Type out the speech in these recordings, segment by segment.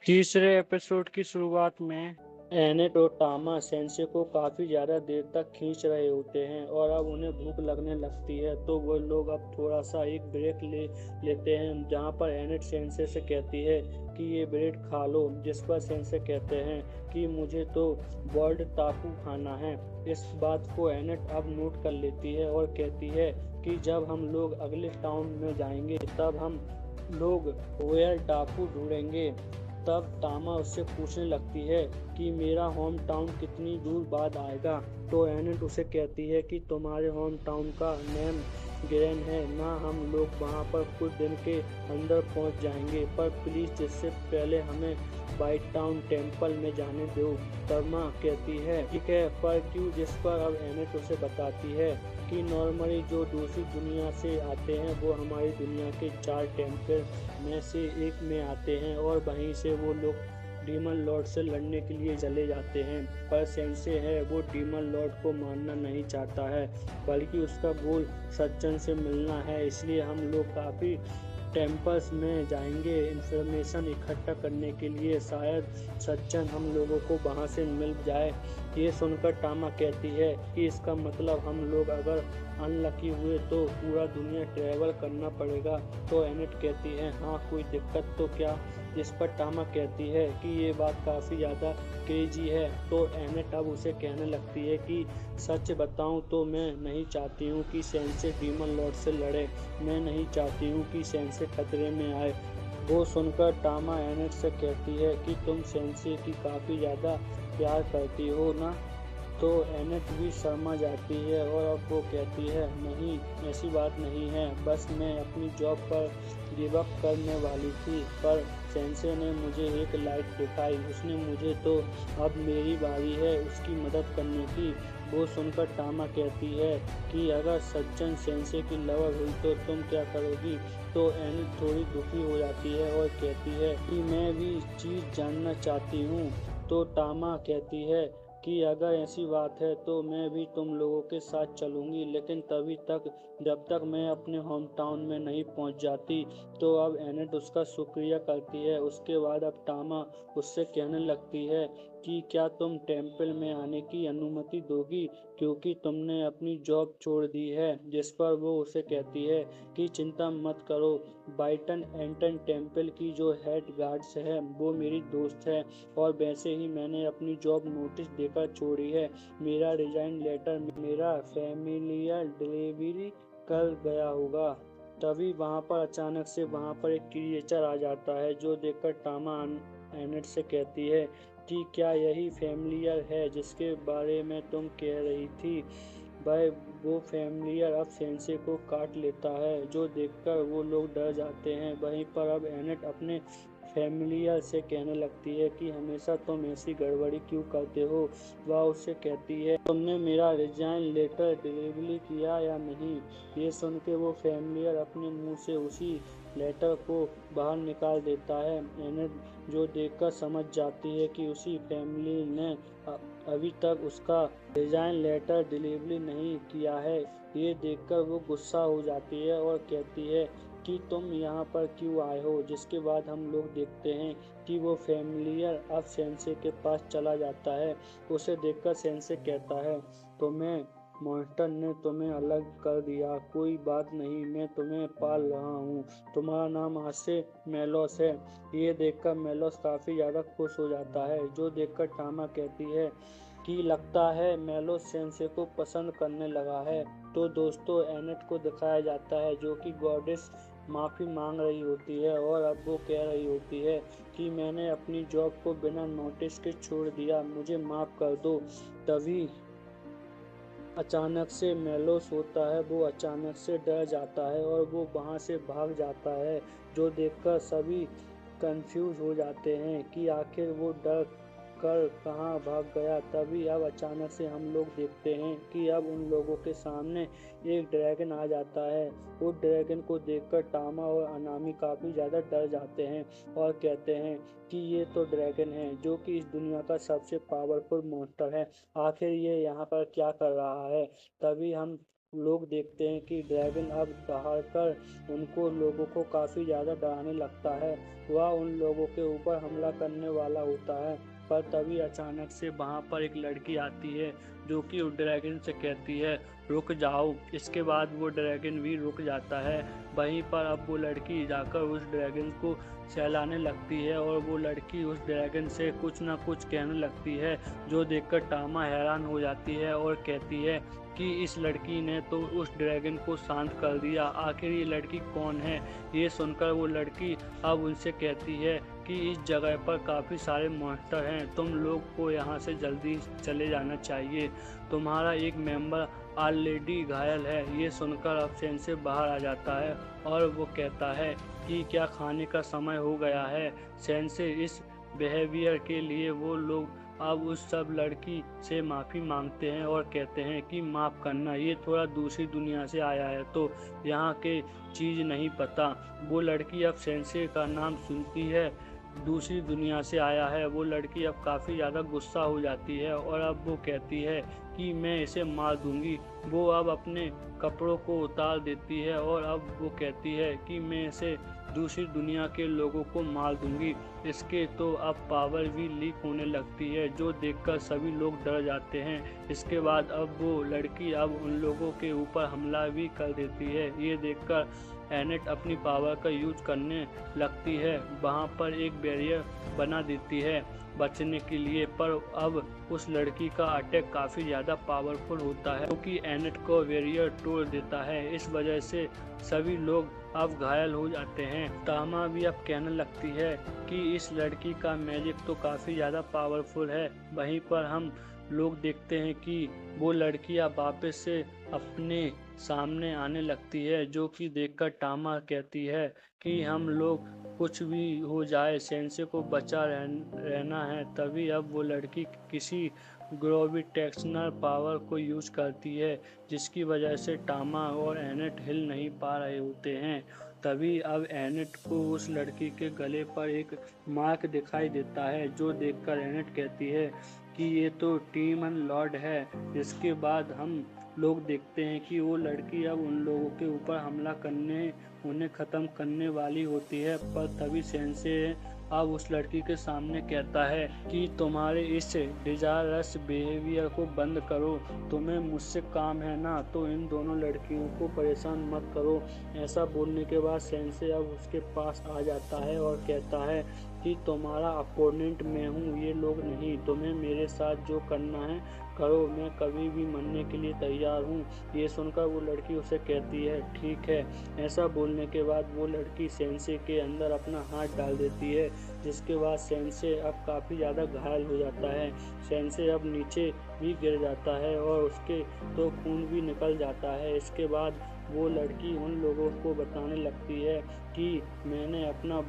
तीसरे एपिसोड की शुरुआत में एनेट और टामा सेंसे को काफी ज्यादा देर तक खींच रहे होते हैं और अब उन्हें भूख लगने लगती है। तो वो लोग अब थोड़ा सा एक ब्रेक ले लेते हैं, जहाँ पर एनेट सेंसे से कहती है कि ये ब्रेड खा लो, जिस पर सेंसे कहते हैं कि मुझे तो वर्ल्ड टापू खाना है। इस बात को एनेट अब नोट कर लेती है और कहती है कि जब हम लोग अगले टाउन में जाएंगे तब हम लोग रोयल टापू ढूंढेंगे। तब टामा उससे पूछने लगती है कि मेरा होम टाउन कितनी दूर बाद आएगा। तो एनेट उसे कहती है कि तुम्हारे होम टाउन का नेम ग्रेन है ना, हम लोग वहाँ पर कुछ दिन के अंदर पहुँच जाएंगे, पर प्लीज इससे पहले हमें वाइट टाउन टेम्पल में जाने दो। तमा कहती है ठीक है, पर क्यों, जिस पर अब एनेट उसे बताती है कि नॉर्मली जो दूसरी दुनिया से आते हैं वो हमारी दुनिया के 4 टेम्पल में से एक में आते हैं और वहीं से वो लोग डीमन लॉर्ड से लड़ने के लिए चले जाते हैं। पर सेंसे है वो डीमन लॉर्ड को मानना नहीं चाहता है, बल्कि उसका गोल सज्जन से मिलना है। इसलिए हम लोग काफी टेम्पल्स में जाएंगे इंफॉर्मेशन इकट्ठा करने के लिए, शायद सज्जन हम लोगों को वहां से मिल जाए। ये सुनकर टामा कहती है कि इसका मतलब हम लोग अगर अनलकी हुए तो पूरा दुनिया ट्रैवल करना पड़ेगा। तो एनेट कहती है हाँ, कोई दिक्कत तो क्या, जिस पर टामा कहती है कि ये बात काफ़ी ज़्यादा क्रेजी है। तो एनेट अब उसे कहने लगती है कि सच बताऊं तो मैं नहीं चाहती हूँ कि सेंसे डीमन लॉर्ड से लड़े, मैं नहीं चाहती हूँ कि सेंसे खतरे में आए। वो सुनकर टामा एनेट से कहती है कि तुम सेंसे की काफ़ी ज़्यादा प्यार करती हो ना। तो एनेट भी शर्मा जाती है और अब वो कहती है नहीं, ऐसी बात नहीं है, बस मैं अपनी जॉब पर गिव अप करने वाली थी, पर सेंसे ने मुझे एक लाइट दिखाई, उसने मुझे तो अब मेरी बारी है उसकी मदद करने की। वो सुनकर टामा कहती है कि अगर सज्जन सेंसे की लवर हुई तो तुम क्या करोगी। तो एनेट थोड़ी दुखी हो जाती है और कहती है कि मैं भी चीज़ जानना चाहती हूँ। तो टामा कहती है कि अगर ऐसी बात है तो मैं भी तुम लोगों के साथ चलूंगी, लेकिन तभी तक जब तक मैं अपने होम टाउन में नहीं पहुंच जाती। तो अब एनेट उसका शुक्रिया करती है। उसके बाद अब टामा उससे कहने लगती है कि क्या तुम टेम्पल में आने की अनुमति दोगी, क्योंकि तुमने अपनी जॉब छोड़ दी है। जिस पर वो उसे कहती है कि चिंता मत करो, बाइटन एंटन टेम्पल की जो हेड गार्ड्स है वो मेरी दोस्त है, और वैसे ही मैंने अपनी जॉब नोटिस देकर छोड़ी है। मेरा रिजाइन लेटर मेरा फैमिलियर डिलीवरी कर गया होगा। तभी वहां पर अचानक से वहां पर एक क्रिएचर आ जाता है, जो देखकर टामा एनेट से कहती है कि क्या यही फैमिलियर है जिसके बारे में तुम कह रही थी। वह वो फैमिलियर अब सेंसे को काट लेता है, जो देखकर वो लोग डर जाते हैं। वहीं पर अब एनेट अपने फैमिलियर से कहने लगती है कि हमेशा तुम ऐसी गड़बड़ी क्यों करते हो। वह उससे कहती है तुमने मेरा रिजाइन लेटर डिलीवरी किया या नहीं। ये सुन के वो फैमिलियर अपने मुंह से उसी लेटर को बाहर निकाल देता है। एनेट जो देखकर समझ जाती है कि उसी फैमिली ने अभी तक उसका रिजाइन लेटर डिलीवरी नहीं किया है। ये देखकर वो गुस्सा हो जाती है और कहती है कि तुम यहाँ पर क्यों आए हो। जिसके बाद हम लोग देखते हैं कि वो फैमिलियर अब सेंसे के पास चला जाता है। उसे देखकर सेंसे कहता है तुम्हें मॉन्स्टर ने तुम्हें अलग कर दिया, कोई बात नहीं, मैं तुम्हें पाल रहा हूँ, तुम्हारा नाम आज से मेलोस है। ये देखकर मेलोस काफी ज्यादा खुश हो जाता है। जो देखकर टामा कहती है कि लगता है मेलोस सेंसे को पसंद करने लगा है। तो दोस्तों एनेट को दिखाया जाता है जो कि गॉडेस माफी मांग रही होती है और अब वो कह रही होती है कि मैंने अपनी जॉब को बिना नोटिस के छोड़ दिया, मुझे माफ कर दो। तभी अचानक से मेलोस होता है, वो अचानक से डर जाता है और वो वहां से भाग जाता है। जो देखकर सभी कंफ्यूज हो जाते हैं कि आखिर वो डर कर कहाँ भाग गया। तभी अब अचानक से हम लोग देखते हैं कि अब उन लोगों के सामने एक ड्रैगन आ जाता है। उस ड्रैगन को देखकर टामा और अनामी काफी ज्यादा डर जाते हैं और कहते हैं कि ये तो ड्रैगन है जो कि इस दुनिया का सबसे पावरफुल मॉन्स्टर है, आखिर ये यहाँ पर क्या कर रहा है। तभी हम लोग देखते हैं कि ड्रैगन अब दहाड़कर उनको लोगों को काफी ज्यादा डराने लगता है। वह उन लोगों के ऊपर हमला करने वाला होता है, पर तभी अचानक से वहां पर एक लड़की आती है जो कि उस ड्रैगन से कहती है रुक जाओ। इसके बाद वो ड्रैगन भी रुक जाता है। वहीं पर अब वो लड़की जाकर उस ड्रैगन को सहलाने लगती है और वो लड़की उस ड्रैगन से कुछ ना कुछ कहने लगती है, जो देखकर टामा हैरान हो जाती है और कहती है कि इस लड़की ने तो उस ड्रैगन को शांत कर दिया, आखिर ये लड़की कौन है। ये सुनकर वो लड़की अब उनसे कहती है कि इस जगह पर काफी सारे मॉन्स्टर हैं, तुम लोग को यहाँ से जल्दी चले जाना चाहिए, तुम्हारा एक मेंबर ऑलरेडी घायल है। ये सुनकर अब सेन से बाहर आ जाता है और वो कहता है कि क्या खाने का समय हो गया है। सेन से इस बिहेवियर के लिए वो लोग अब उस सब लड़की से माफ़ी मांगते हैं और कहते हैं कि माफ़ करना, ये थोड़ा दूसरी दुनिया से आया है तो यहाँ के चीज़ नहीं पता। वो लड़की अब सेंसे का नाम सुनती है, दूसरी दुनिया से आया है। वो लड़की अब काफ़ी ज़्यादा गुस्सा हो जाती है और अब वो कहती है कि मैं इसे मार दूंगी। वो अब अपने कपड़ों को उतार देती है और अब वो कहती है कि मैं इसे दूसरी दुनिया के लोगों को मार दूंगी। इसके तो अब पावर भी लीक होने लगती है, जो देखकर सभी लोग डर जाते हैं। इसके बाद अब वो लड़की अब उन लोगों के ऊपर हमला भी कर देती है। ये देखकर एनेट अपनी पावर का यूज करने लगती है, वहाँ पर एक बैरियर बना देती है बचने के लिए, पर अब उस लड़की का अटैक काफ़ी ज़्यादा पावरफुल होता है क्योंकि एनेट को बैरियर तोड़ देता है। इस वजह से सभी लोग अब घायल हो जाते हैं। तामा भी अब कहने लगती है कि इस लड़की का मैजिक तो काफ़ी ज़्यादा पावरफुल है। वहीं पर हम लोग देखते हैं कि वो लड़की अब वापस से अपने सामने आने लगती है, जो कि देखकर टामा कहती है कि हम लोग कुछ भी हो जाए सेंसे को बचा रहना है। तभी अब वो लड़की किसी ग्रेविटेशनल पावर को यूज करती है, जिसकी वजह से टामा और एनेट हिल नहीं पा रहे होते हैं। तभी अब एनेट को उस लड़की के गले पर एक मार्क दिखाई देता है, जो देखकर एनेट कहती है कि ये तो टीमन लॉर्ड है। इसके बाद हम लोग देखते हैं कि वो लड़की अब उन लोगों के ऊपर हमला करने उन्हें ख़त्म करने वाली होती है, पर तभी सेंसे अब उस लड़की के सामने कहता है कि तुम्हारे इस डिजायरस बिहेवियर को बंद करो, तुम्हें मुझसे काम है ना, तो इन दोनों लड़कियों को परेशान मत करो। ऐसा बोलने के बाद सेंसे अब उसके पास आ जाता है और कहता है कि तुम्हारा अपोनेंट मैं हूँ, ये लोग नहीं, तुम्हें मेरे साथ जो करना है करो, मैं कभी भी मरने के लिए तैयार हूँ। ये सुनकर वो लड़की उसे कहती है ठीक है। ऐसा बोलने के बाद वो लड़की सेंसे के अंदर अपना हाथ डाल देती है, जिसके बाद सेंसे अब काफ़ी ज़्यादा घायल हो जाता है। सेंसे अब नीचे भी गिर जाता है और उसके तो खून भी निकल जाता है। इसके बाद वो लड़की उन लोगों को बताने लगती है कि मैंने अपना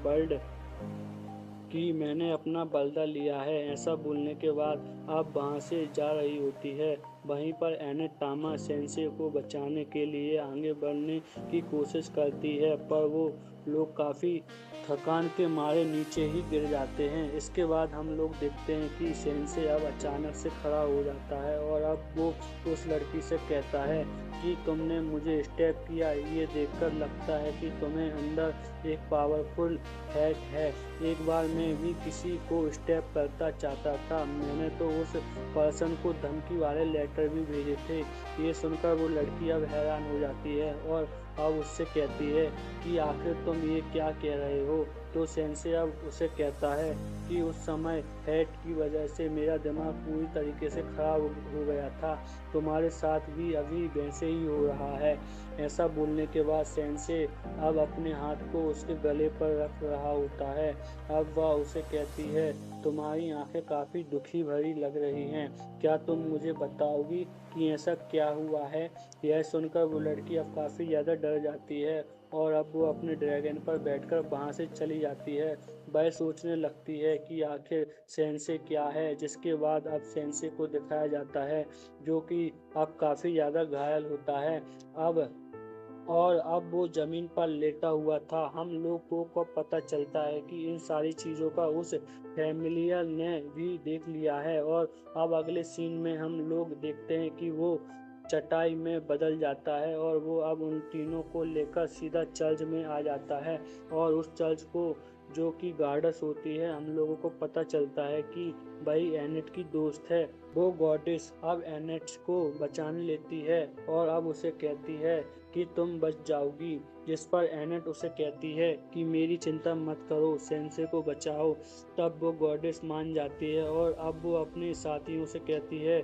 बदला लिया है। ऐसा बोलने के बाद अब वहाँ से जा रही होती है। वहीं पर एनेट टामा सेंसे को बचाने के लिए आगे बढ़ने की कोशिश करती है, पर वो लोग काफ़ी थकान के मारे नीचे ही गिर जाते हैं। इसके बाद हम लोग देखते हैं कि सेंसे अब अचानक से खड़ा हो जाता है और अब वो उस लड़की से कहता है कि तुमने मुझे स्टेप किया, ये देखकर लगता है कि तुम्हें अंदर एक पावरफुल हैक है। एक बार मैं भी किसी को स्टेप करता चाहता था, मैंने तो उस पर्सन को धमकी वाले लेटर भी भेजे थे। ये सुनकर वो लड़की अब हैरान हो जाती है और अब उससे कहती है कि आखिर तुम ये क्या कह रहे हो। तो सेंसे अब उसे कहता है कि उस समय हेट की वजह से मेरा दिमाग पूरी तरीके से खराब हो गया था, तुम्हारे साथ भी अभी वैसे ही हो रहा है। ऐसा बोलने के बाद सेंसे अब अपने हाथ को उसके गले पर रख रहा होता है। अब वह उसे कहती है तुम्हारी आंखें काफ़ी दुखी भरी लग रही हैं, क्या तुम मुझे बताओगी कि ऐसा क्या हुआ है। यह सुनकर वो लड़की अब काफ़ी ज़्यादा डर जाती है और अब वो अपने ड्रैगन पर बैठकर वहाँ से चली जाती है। वह सोचने लगती है कि आखिर सेंसे क्या है, जिसके बाद अब सेंसे को दिखाया जाता है, जो कि अब काफ़ी ज़्यादा घायल होता है। अब वो जमीन पर लेटा हुआ था। हम लोगों को पता चलता है कि इन सारी चीज़ों का उस फैमिलियर ने भी देख लिया है और अब अगले सीन में हम लोग देखते हैं कि वो चटाई में बदल जाता है और वो अब उन तीनों को लेकर सीधा चर्च में आ जाता है। और उस चर्च को जो कि गॉडेस होती है, हम लोगों को पता चलता है कि भाई एनेट की दोस्त है। वो गॉडेस अब एनेट को बचाने लेती है और अब उसे कहती है कि तुम बच जाओगी, जिस पर एनेट उसे कहती है कि मेरी चिंता मत करो, सेंसे को बचाओ। तब वो गॉडेस मान जाती है और अब वो अपने साथियों से कहती है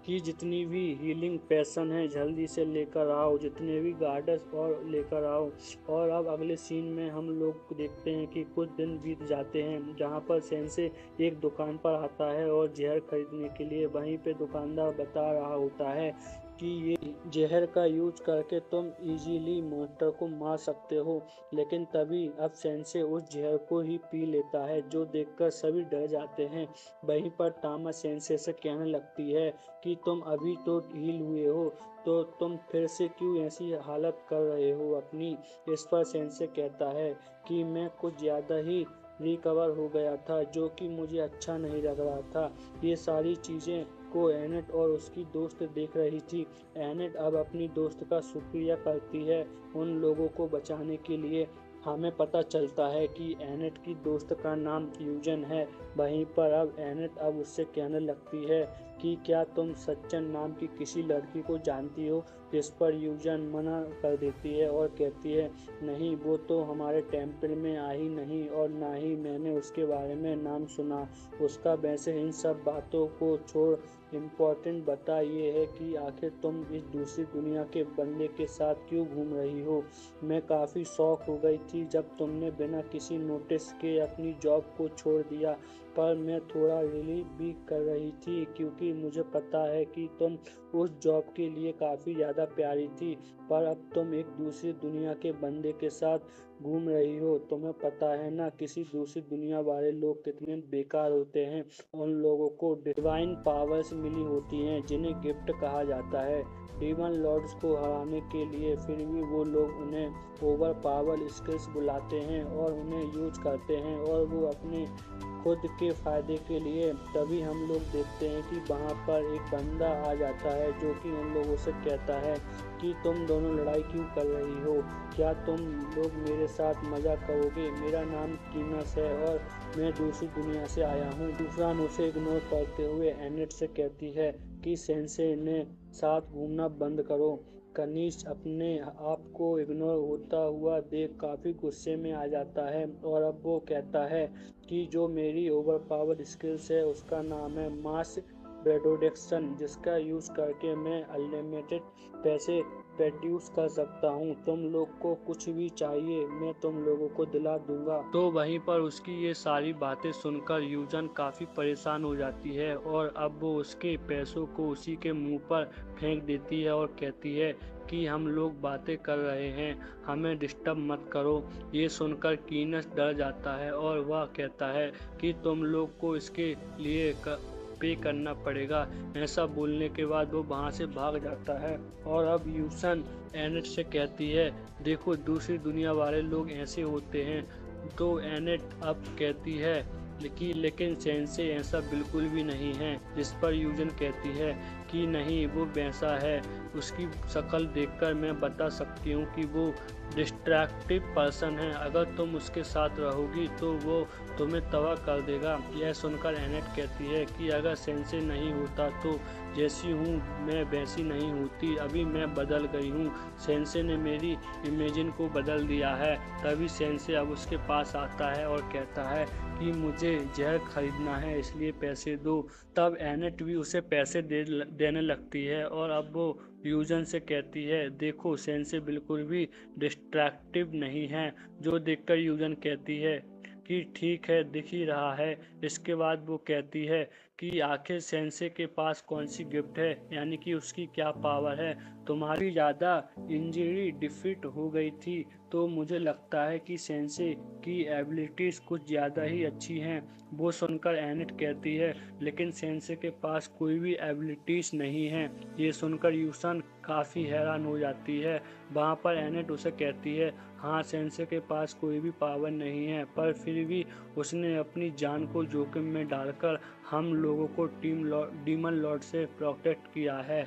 कि जितनी भी हीलिंग पैसन है जल्दी से लेकर आओ, जितने भी गार्डस और लेकर आओ। और अब अगले सीन में हम लोग देखते हैं कि कुछ दिन बीत जाते हैं, जहां पर सेंसे एक दुकान पर आता है और जहर खरीदने के लिए। वहीं पे दुकानदार बता रहा होता है कि ये जहर का यूज करके तुम इजीली मॉन्स्टर को मार सकते हो। लेकिन तभी अब सेंसे उस जहर को ही पी लेता है, जो देखकर सभी डर जाते हैं। वहीं पर तामा सेंसे से कहने लगती है कि तुम अभी तो हील हुए हो, तो तुम फिर से क्यों ऐसी हालत कर रहे हो अपनी। इस पर सेंसे कहता है कि मैं कुछ ज़्यादा ही रिकवर हो गया था, जो कि मुझे अच्छा नहीं लग रहा था। ये सारी चीज़ें को एनेट और उसकी दोस्त देख रही थी। एनेट अब अपनी दोस्त का शुक्रिया करती है उन लोगों को बचाने के लिए। हमें पता चलता है कि एनेट की दोस्त का नाम यूजन है। वहीं पर अब एनेट अब उससे कहने लगती है कि क्या तुम सच्चन नाम की किसी लड़की को जानती हो। जिस पर यूजन मना कर देती है और कहती है नहीं, वो तो हमारे टेम्पल में आई नहीं और ना ही मैंने उसके बारे में नाम सुना उसका। वैसे इन सब बातों को छोड़ इम्पोर्टेंट बता ये है कि आखिर तुम इस दूसरी दुनिया के बंदे के साथ क्यों घूम रही हो। मैं काफ़ी शौक हो गई थी जब तुमने बिना किसी नोटिस के अपनी जॉब को छोड़ दिया, पर मैं थोड़ा रिलीफ भी कर रही थी क्योंकि मुझे पता है कि तुम उस जॉब के लिए काफ़ी ज़्यादा प्यारी थी। पर अब तुम एक दूसरी दुनिया के बंदे के साथ घूम रही हो। तुम्हें पता है ना किसी दूसरी दुनिया वाले लोग कितने बेकार होते हैं। उन लोगों को डिवाइन पावर्स मिली होती हैं जिन्हें गिफ्ट कहा जाता है डीमन लॉर्ड्स को हराने के लिए, फिर भी वो लोग उन्हें ओवर पावर स्किल्स बुलाते हैं और उन्हें यूज करते हैं और वो अपने खुद के फायदे के लिए। तभी हम लोग देखते हैं कि वहाँ पर एक बंदा आ जाता है जो कि उन लोगों से कहता है कि तुम दोनों लड़ाई क्यों कर रही हो, क्या तुम लोग मेरे साथ मजा करोगे। मेरा नाम कीनस है और मैं दूसरी दुनिया से आया हूँ। दूसरा उसे इग्नोर करते हुए एनेट से कहती है कि सेंसे ने साथ घूमना बंद करो। कनिष्क अपने आप को इग्नोर होता हुआ देख काफ़ी गुस्से में आ जाता है और अब वो कहता है कि जो मेरी ओवर पावर स्किल्स है उसका नाम है मास प्रोडक्शन, जिसका यूज़ करके मैं अनलिमिटेड पैसे प्रोड्यूस कर सकता हूँ। तुम लोग को कुछ भी चाहिए मैं तुम लोगों को दिला दूंगा। तो वहीं पर उसकी ये सारी बातें सुनकर यूजन काफ़ी परेशान हो जाती है और अब वो उसके पैसों को उसी के मुंह पर फेंक देती है और कहती है कि हम लोग बातें कर रहे हैं, हमें डिस्टर्ब मत करो। ये सुनकर कीनस डर जाता है और वह कहता है कि तुम लोग को इसके लिए पे करना पड़ेगा। ऐसा बोलने के बाद वो वहाँ से भाग जाता है और अब यूसन एनेट से कहती है देखो दूसरी दुनिया वाले लोग ऐसे होते हैं। तो एनेट अब कहती है लेकिन सेंसे ऐसा बिल्कुल भी नहीं है। जिस पर यूजन कहती है कि नहीं, वो वैसा है, उसकी शक्ल देखकर मैं बता सकती हूँ कि वो डिस्ट्रैक्टिव पर्सन है। अगर तुम उसके साथ रहोगी तो वो तुम्हें तबाह कर देगा। यह सुनकर एनेट कहती है कि अगर सेंसे नहीं होता तो जैसी हूँ मैं वैसी नहीं होती, अभी मैं बदल गई हूँ। सेंसे ने मेरी इमेजिन को बदल दिया है। तभी सेंसे अब उसके पास आता है और कहता है कि मुझे जहर खरीदना है इसलिए पैसे दो। तब एनेट भी उसे पैसे देने लगती है और अब वो यूजन से कहती है देखो सेंसे बिल्कुल भी डिस्ट्रैक्टिव नहीं है। जो देखकर यूजन कहती है कि ठीक है, दिख ही रहा है। इसके बाद वो कहती है कि आखिर सेंसे के पास कौन सी गिफ्ट है, यानी कि उसकी क्या पावर है। तुम्हारी ज़्यादा इंजरी डिफीट हो गई थी तो मुझे लगता है कि सेंसे की एबिलिटीज़ कुछ ज़्यादा ही अच्छी हैं। वो सुनकर एनेट कहती है लेकिन सेंसे के पास कोई भी एबिलिटीज़ नहीं है। ये सुनकर यूसन काफ़ी हैरान हो जाती है। वहाँ पर एनेट उसे कहती है हाँ, सेंसे के पास कोई भी पावर नहीं है, पर फिर भी उसने अपनी जान को जोखिम में डालकर हम लोगों को डीमन लॉर्ड से प्रोटेक्ट किया है।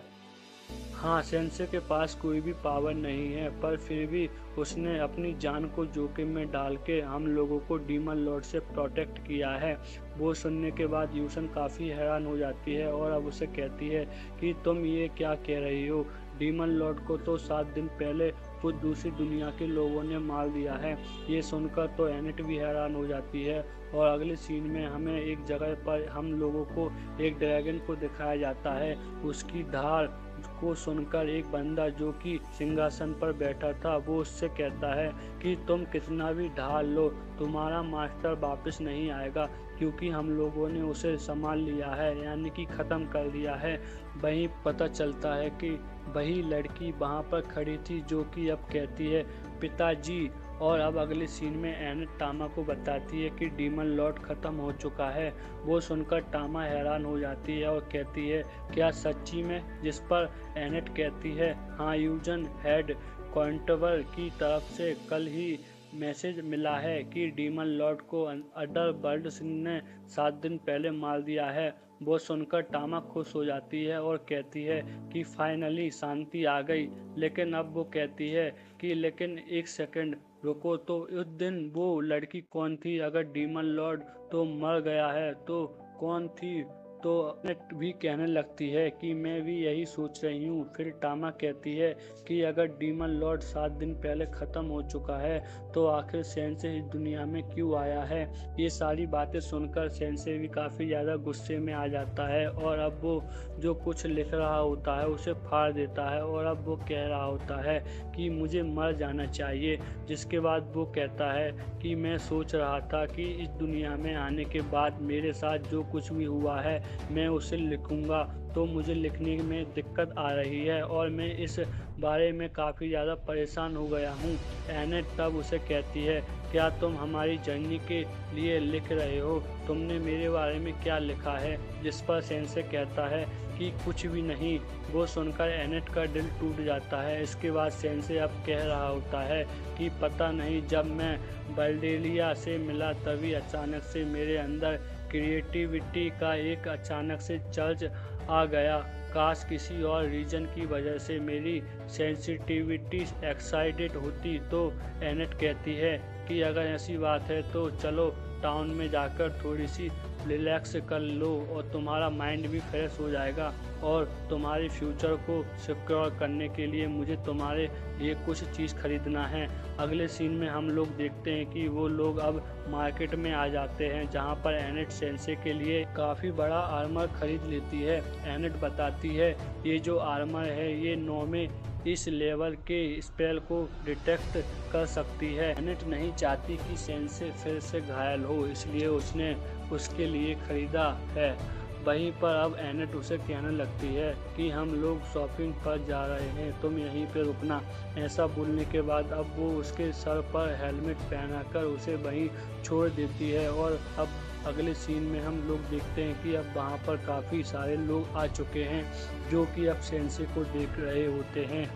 हाँ, सेंसे के पास कोई भी पावर नहीं है, पर फिर भी उसने अपनी जान को जोखिम में डाल के हम लोगों को डीमन लॉर्ड से प्रोटेक्ट किया है। वो सुनने के बाद यूसन काफ़ी हैरान हो जाती है और अब उसे कहती है कि तुम ये क्या कह रही हो? डीमन लॉर्ड को तो 7 दिन पहले खुद दूसरी दुनिया के लोगों ने मार दिया है। ये सुनकर तो एनिट भी हैरान हो जाती है और अगले सीन में हमें एक जगह पर हम लोगों को एक ड्रैगन को दिखाया जाता है। उसकी धार को सुनकर एक बंदा जो कि सिंहासन पर बैठा था वो उससे कहता है कि तुम कितना भी ढाल लो, तुम्हारा मास्टर वापस नहीं आएगा, क्योंकि हम लोगों ने उसे संभाल लिया है, यानी कि ख़त्म कर दिया है। वहीं पता चलता है कि वही लड़की वहाँ पर खड़ी थी जो कि अब कहती है पिताजी। और अब अगले सीन में एनिट टामा को बताती है कि डीमन लॉर्ड ख़त्म हो चुका है। वो सुनकर टामा हैरान हो जाती है और कहती है क्या सच्ची में? जिस पर एनिट कहती है हाँ, यूजन हेड क्वांटवर की तरफ से कल ही मैसेज मिला है कि डीमन लॉर्ड को अडर बर्ड ने 7 दिन पहले मार दिया है। वो सुनकर टामा खुश हो जाती है और कहती है कि फाइनली शांति आ गई। लेकिन अब वो कहती है कि लेकिन एक सेकंड रुको, तो उस दिन वो लड़की कौन थी? अगर डीमन लॉर्ड तो मर गया है तो कौन थी? तो नेट भी कहने लगती है कि मैं भी यही सोच रही हूँ। फिर टामा कहती है कि अगर डीमन लॉर्ड 7 दिन पहले ख़त्म हो चुका है तो आखिर सेंसे इस दुनिया में क्यों आया है? ये सारी बातें सुनकर सेंसे भी काफ़ी ज़्यादा गुस्से में आ जाता है और अब वो जो कुछ लिख रहा होता है उसे फाड़ देता है और अब वो कह रहा होता है कि मुझे मर जाना चाहिए। जिसके बाद वो कहता है कि मैं सोच रहा था कि इस दुनिया में आने के बाद मेरे साथ जो कुछ भी हुआ है मैं उसे लिखूंगा, तो मुझे लिखने में दिक्कत आ रही है और मैं इस बारे में काफ़ी ज़्यादा परेशान हो गया हूँ। एनेट तब उसे कहती है क्या तुम हमारी जर्नी के लिए लिख रहे हो? तुमने मेरे बारे में क्या लिखा है? जिस पर सेंसे कहता है कि कुछ भी नहीं। वो सुनकर एनेट का दिल टूट जाता है। इसके बाद सेंसे अब कह रहा होता है कि पता नहीं, जब मैं बल्डेलिया से मिला तभी अचानक से मेरे अंदर क्रिएटिविटी का एक अचानक से चर्च आ गया। काश किसी और रीजन की वजह से मेरी सेंसिटिविटी एक्साइटेड होती। तो एनेट कहती है कि अगर ऐसी बात है तो चलो टाउन में जाकर थोड़ी सी रिलैक्स कर लो और तुम्हारा माइंड भी फ्रेश हो जाएगा और तुम्हारे फ्यूचर को सिक्योर करने के लिए मुझे तुम्हारे लिए कुछ चीज़ खरीदना है। अगले सीन में हम लोग देखते हैं कि वो लोग अब मार्केट में आ जाते हैं जहां पर एनेट सेंसे के लिए काफ़ी बड़ा आर्मर खरीद लेती है। एनेट बताती है ये जो आर्मर है ये 9 में इस लेवल के स्पेल को डिटेक्ट कर सकती है। एनेट नहीं चाहती कि सेंसे फिर से घायल हो, इसलिए उसने उसके लिए खरीदा है। वहीं पर अब एनेट उसे कहने लगती है कि हम लोग शॉपिंग पर जा रहे हैं, तुम यहीं पे रुकना। ऐसा बोलने के बाद अब वो उसके सर पर हेलमेट पहनाकर उसे वहीं छोड़ देती है और अब अगले सीन में हम लोग देखते हैं कि अब वहाँ पर काफ़ी सारे लोग आ चुके हैं जो कि अब सेंसे को देख रहे होते हैं।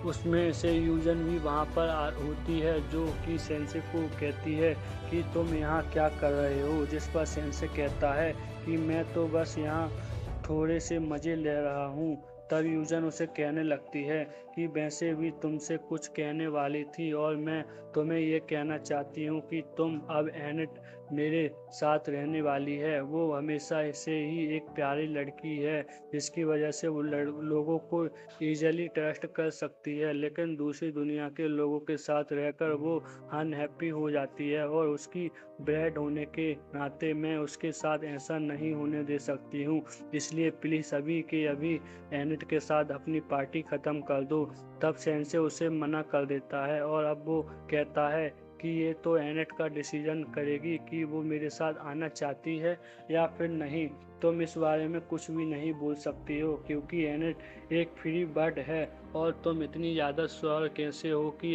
उसमें से यूजन भी वहाँ पर होती है जो कि सेंसे को कहती है कि तुम यहाँ क्या कर रहे हो? जिस पर सेंसे कहता है कि मैं तो बस यहाँ थोड़े से मज़े ले रहा हूँ। तब यूजन उसे कहने लगती है कि वैसे भी तुमसे कुछ कहने वाली थी और मैं तुम्हें ये कहना चाहती हूँ कि तुम अब एनेट मेरे साथ रहने वाली है। वो हमेशा से ही एक प्यारी लड़की है जिसकी वजह से वो लोगों को ईजिली ट्रस्ट कर सकती है, लेकिन दूसरी दुनिया के लोगों के साथ रहकर वो अनहैप्पी हो जाती है और उसकी ब्रेड होने के नाते मैं उसके साथ ऐसा नहीं होने दे सकती हूँ। इसलिए प्लीज़ अभी के अभी एनेट के साथ अपनी पार्टी ख़त्म कर दो। तब सेंसे उसे मना कर देता है और अब वो कहता है कि ये तो एनेट का डिसीजन करेगी कि वो मेरे साथ आना चाहती है या फिर नहीं। तुम इस बारे में कुछ भी नहीं बोल सकती हो क्योंकि एनेट एक फ्री बर्ड है और तुम इतनी ज़्यादा श्योर कैसे हो कि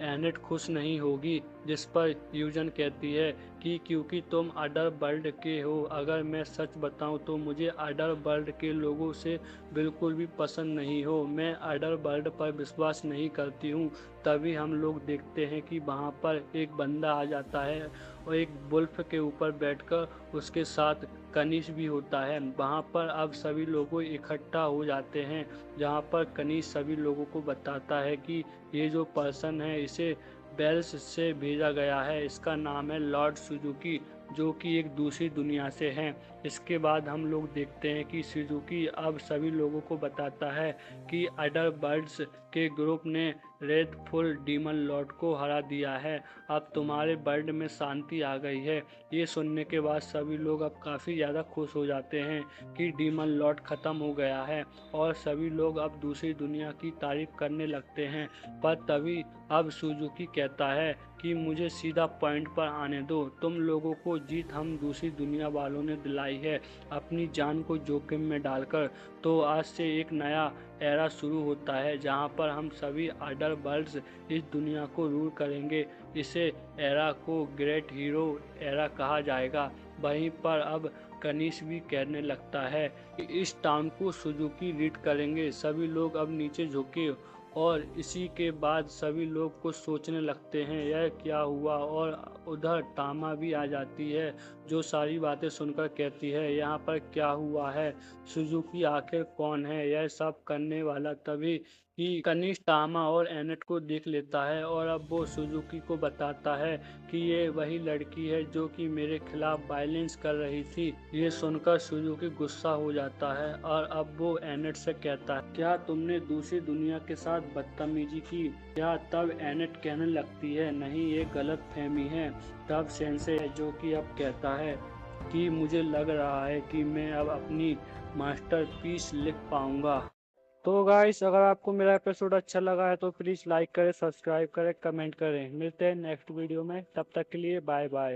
एनेट खुश नहीं होगी? जिस पर यूजन कहती है कि क्योंकि तुम अडर वर्ल्ड के हो। अगर मैं सच बताऊं तो मुझे अडर वर्ल्ड के लोगों से बिल्कुल भी पसंद नहीं हो। मैं अडर वर्ल्ड पर विश्वास नहीं करती हूँ। तभी हम लोग देखते हैं कि वहाँ पर एक बंदा आ जाता है और एक वुल्फ के ऊपर बैठकर उसके साथ कनिष भी होता है। वहाँ पर अब सभी लोग इकट्ठा हो जाते हैं, जहाँ पर कनिष सभी लोगों को बताता है कि ये जो पर्सन है इसे बेल्स से भेजा गया है, इसका नाम है लॉर्ड सुजुकी, जो कि एक दूसरी दुनिया से हैं। इसके बाद हम लोग देखते हैं कि सुजुकी अब सभी लोगों को बताता है कि अदर बर्ड्स के ग्रुप ने रेडफुल डीमन लॉर्ड को हरा दिया है, अब तुम्हारे बर्ड में शांति आ गई है। ये सुनने के बाद सभी लोग अब काफ़ी ज़्यादा खुश हो जाते हैं कि डीमन लॉर्ड ख़त्म हो गया है और सभी लोग अब दूसरी दुनिया की तारीफ करने लगते हैं। पर तभी अब सुजुकी कहता है कि मुझे सीधा पॉइंट पर आने दो, तुम लोगों को जीत हम दूसरी दुनिया वालों ने दिलाई है अपनी जान को जोखिम में डालकर। तो आज से एक नया एरा शुरू होता है, जहां पर हम सभी अदर बर्ड्स इस दुनिया को रूल करेंगे। इसे एरा को ग्रेट हीरो एरा कहा जाएगा। वहीं पर अब कनिष भी कहने लगता है कि इस टाउन को सुजुकी रीड करेंगे। सभी लोग अब नीचे झुके और इसी के बाद सभी लोग कुछ सोचने लगते हैं यह क्या हुआ। और उधर तामा भी आ जाती है, जो सारी बातें सुनकर कहती है यहाँ पर क्या हुआ है, सुजुकी आखिर कौन है यह सब करने वाला। तभी कि कनिष तामा और एनेट को देख लेता है और अब वो सुजुकी को बताता है कि ये वही लड़की है जो कि मेरे खिलाफ वायलेंस कर रही थी। ये सुनकर सुजुकी गुस्सा हो जाता है और अब वो एनेट से कहता है क्या तुमने दूसरी दुनिया के साथ बदतमीजी की क्या। तब एनेट कहने लगती है नहीं, ये गलत फहमी है। तब सेंसे है जो कि अब कहता है कि मुझे लग रहा है कि मैं अब अपनी मास्टरपीस लिख पाऊंगा। तो गाइस, अगर आपको मेरा एपिसोड अच्छा लगा है तो प्लीज़ लाइक करें, सब्सक्राइब करें, कमेंट करें। मिलते हैं नेक्स्ट वीडियो में, तब तक के लिए बाय बाय।